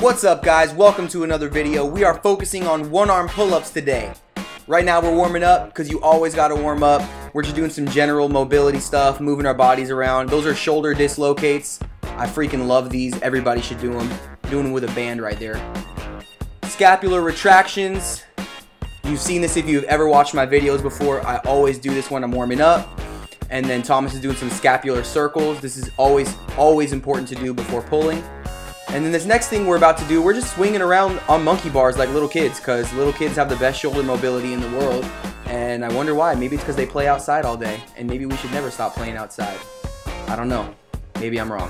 What's up, guys? Welcome to another video. We are focusing on one-arm pull-ups today. Right now we're warming up because you always got to warm up. We're just doing some general mobility stuff, moving our bodies around. Those are shoulder dislocates. I freaking love these. Everybody should do them. I'm doing them with a band right there. Scapular retractions. You've seen this if you've ever watched my videos before. I always do this when I'm warming up. And then Thomas is doing some scapular circles. This is always important to do before pulling. And then this next thing we're about to do, we're just swinging around on monkey bars like little kids, because little kids have the best shoulder mobility in the world. And I wonder why. Maybe it's because they play outside all day, and maybe we should never stop playing outside. I don't know. Maybe I'm wrong.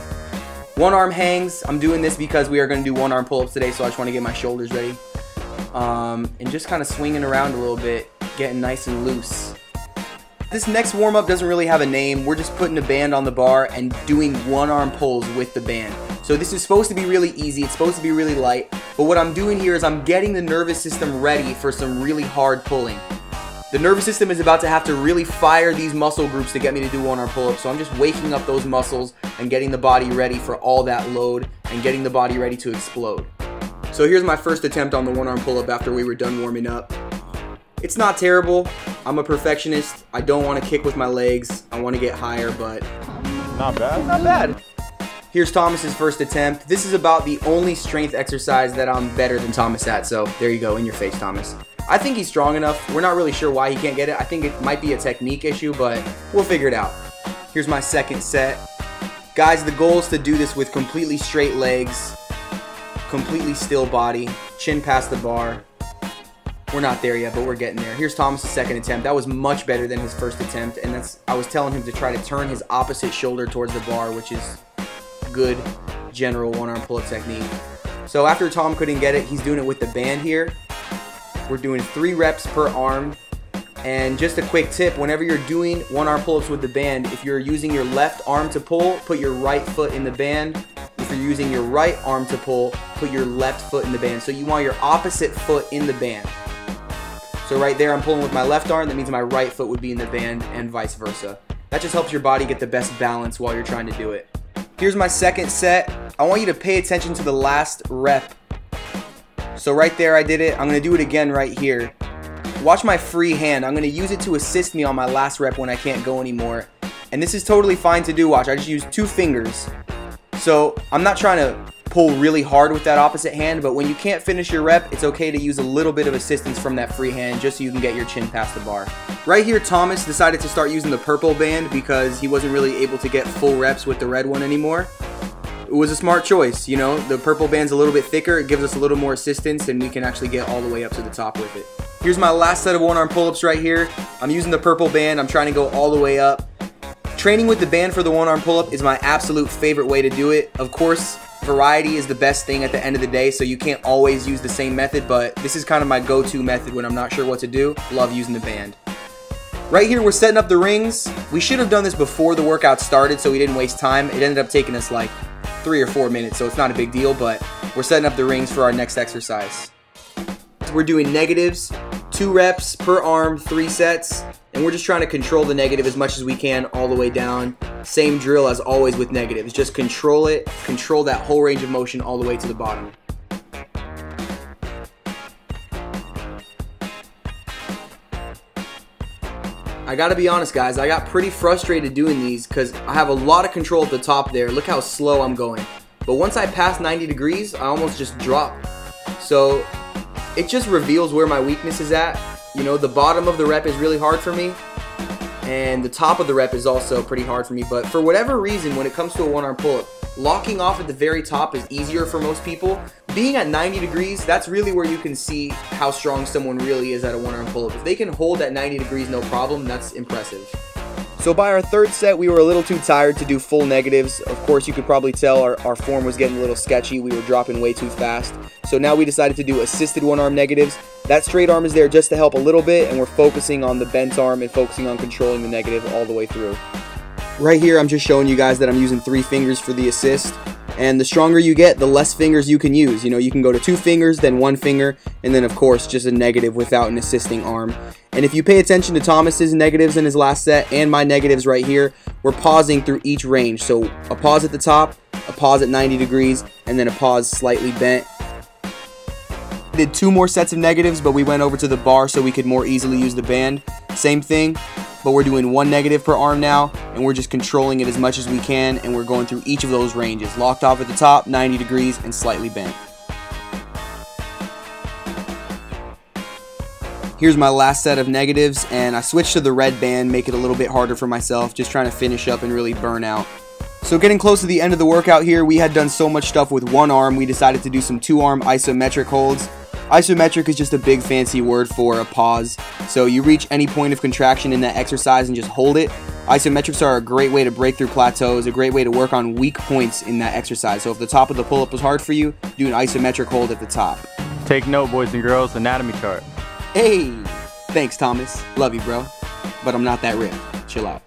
One arm hangs. I'm doing this because we are going to do one arm pull-ups today, so I just want to get my shoulders ready. And just kind of swinging around a little bit, getting nice and loose. This next warm-up doesn't really have a name. We're just putting a band on the bar and doing one arm pulls with the band. So this is supposed to be really easy. It's supposed to be really light. But what I'm doing here is I'm getting the nervous system ready for some really hard pulling. The nervous system is about to have to really fire these muscle groups to get me to do one arm pull-ups. So I'm just waking up those muscles and getting the body ready for all that load and getting the body ready to explode. So here's my first attempt on the one arm pull-up after we were done warming up. It's not terrible. I'm a perfectionist. I don't want to kick with my legs. I want to get higher, but not bad. Not bad. Here's Thomas's first attempt. This is about the only strength exercise that I'm better than Thomas at, so there you go, in your face, Thomas. I think he's strong enough. We're not really sure why he can't get it. I think it might be a technique issue, but we'll figure it out. Here's my second set. Guys, the goal is to do this with completely straight legs, completely still body, chin past the bar. We're not there yet, but we're getting there. Here's Thomas's second attempt. That was much better than his first attempt, and I was telling him to try to turn his opposite shoulder towards the bar, which is good general one-arm pull-up technique. So after Tom couldn't get it, he's doing it with the band here. We're doing 3 reps per arm. And just a quick tip, whenever you're doing one-arm pull-ups with the band, if you're using your left arm to pull, put your right foot in the band. If you're using your right arm to pull, put your left foot in the band. So you want your opposite foot in the band. So right there, I'm pulling with my left arm. That means my right foot would be in the band and vice versa. That just helps your body get the best balance while you're trying to do it. Here's my second set. I want you to pay attention to the last rep. So right there, I did it. I'm going to do it again right here. Watch my free hand. I'm going to use it to assist me on my last rep when I can't go anymore. And this is totally fine to do. Watch, I just use 2 fingers. So I'm not trying to pull really hard with that opposite hand, but when you can't finish your rep, it's okay to use a little bit of assistance from that free hand just so you can get your chin past the bar. Right here, Thomas decided to start using the purple band because he wasn't really able to get full reps with the red one anymore. It was a smart choice, you know. The purple band's a little bit thicker, it gives us a little more assistance, and we can actually get all the way up to the top with it. Here's my last set of one-arm pull-ups right here. I'm using the purple band, I'm trying to go all the way up. Training with the band for the one-arm pull-up is my absolute favorite way to do it. Of course, variety is the best thing at the end of the day, so you can't always use the same method, but this is kind of my go-to method when I'm not sure what to do. Love using the band. Right here, we're setting up the rings. We should have done this before the workout started so we didn't waste time. It ended up taking us like 3 or 4 minutes, so it's not a big deal, but we're setting up the rings for our next exercise. We're doing negatives, 2 reps per arm, 3 sets, and we're just trying to control the negative as much as we can all the way down. Same drill as always with negatives. Just control it, control that whole range of motion all the way to the bottom. I gotta be honest, guys, I got pretty frustrated doing these because I have a lot of control at the top there. Look how slow I'm going. But once I pass 90 degrees, I almost just drop. So it just reveals where my weakness is at. You know, the bottom of the rep is really hard for me, and the top of the rep is also pretty hard for me. But for whatever reason, when it comes to a one-arm pull-up, locking off at the very top is easier for most people. Being at 90 degrees, that's really where you can see how strong someone really is at a one-arm pull-up. If they can hold at 90 degrees no problem, that's impressive. So by our third set, we were a little too tired to do full negatives. Of course, you could probably tell our form was getting a little sketchy. We were dropping way too fast. So now we decided to do assisted one-arm negatives. That straight arm is there just to help a little bit, and we're focusing on the bent arm and focusing on controlling the negative all the way through. Right here, I'm just showing you guys that I'm using 3 fingers for the assist. And the stronger you get, the less fingers you can use. You know, you can go to 2 fingers, then 1 finger, and then of course just a negative without an assisting arm. And if you pay attention to Thomas's negatives in his last set and my negatives right here, we're pausing through each range. So a pause at the top, a pause at 90 degrees, and then a pause slightly bent. Did 2 more sets of negatives, but we went over to the bar so we could more easily use the band. Same thing, but we're doing 1 negative per arm now, and we're just controlling it as much as we can, and we're going through each of those ranges. Locked off at the top, 90 degrees, and slightly bent. Here's my last set of negatives, and I switched to the red band, make it a little bit harder for myself, just trying to finish up and really burn out. So getting close to the end of the workout here, we had done so much stuff with 1 arm, we decided to do some 2-arm isometric holds. Isometric is just a big fancy word for a pause. So you reach any point of contraction in that exercise and just hold it. Isometrics are a great way to break through plateaus, a great way to work on weak points in that exercise. So if the top of the pull-up was hard for you, do an isometric hold at the top. Take note, boys and girls, anatomy chart. Hey! Thanks, Thomas. Love you, bro. But I'm not that ripped. Chill out.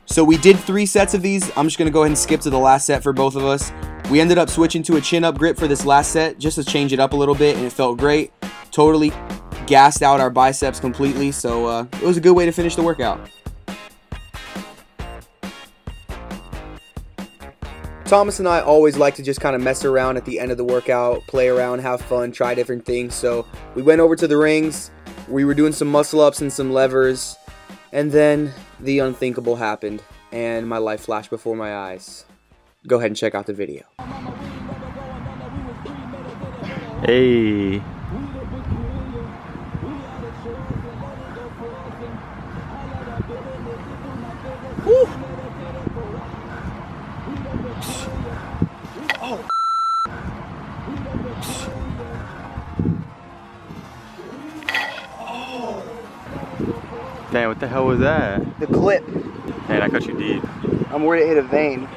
So we did 3 sets of these. I'm just going to go ahead and skip to the last set for both of us. We ended up switching to a chin-up grip for this last set just to change it up a little bit, and it felt great. Totally gassed out our biceps completely, so it was a good way to finish the workout. Thomas and I always like to just kind of mess around at the end of the workout, play around, have fun, try different things. So we went over to the rings, we were doing some muscle-ups and some levers, and then the unthinkable happened, and my life flashed before my eyes. Go ahead and check out the video. Hey. Woo. Oh. Damn, what the hell was that? The clip. Man, I cut you deep. I'm worried it hit a vein.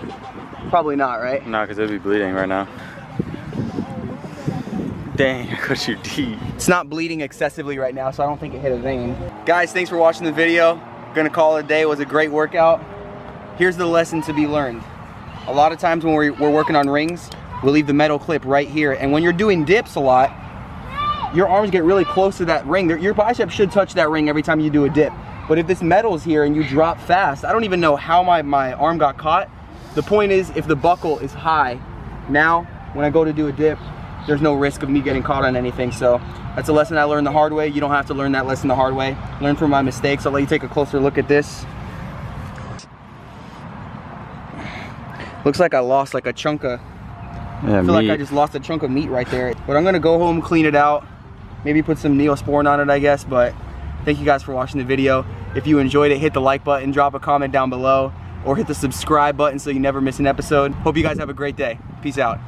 Probably not, right? No, because it'd be bleeding right now. Dang, I cut you deep. It's not bleeding excessively right now, so I don't think it hit a vein. Guys, thanks for watching the video. Gonna call it a day. It was a great workout. Here's the lesson to be learned. A lot of times when we're working on rings, we'll leave the metal clip right here. And when you're doing dips a lot, your arms get really close to that ring. Your bicep should touch that ring every time you do a dip. But if this metal is here and you drop fast, I don't even know how my arm got caught. The point is, if the buckle is high, now when I go to do a dip, there's no risk of me getting caught on anything. So that's a lesson I learned the hard way. You don't have to learn that lesson the hard way. Learn from my mistakes. I'll let you take a closer look at this. Looks like I lost like a chunk of, I feel like I just lost a chunk of meat right there. But I'm gonna go home, clean it out, maybe put some Neosporin on it, I guess. But thank you guys for watching the video. If you enjoyed it, hit the like button, drop a comment down below, or hit the subscribe button so you never miss an episode. Hope you guys have a great day. Peace out.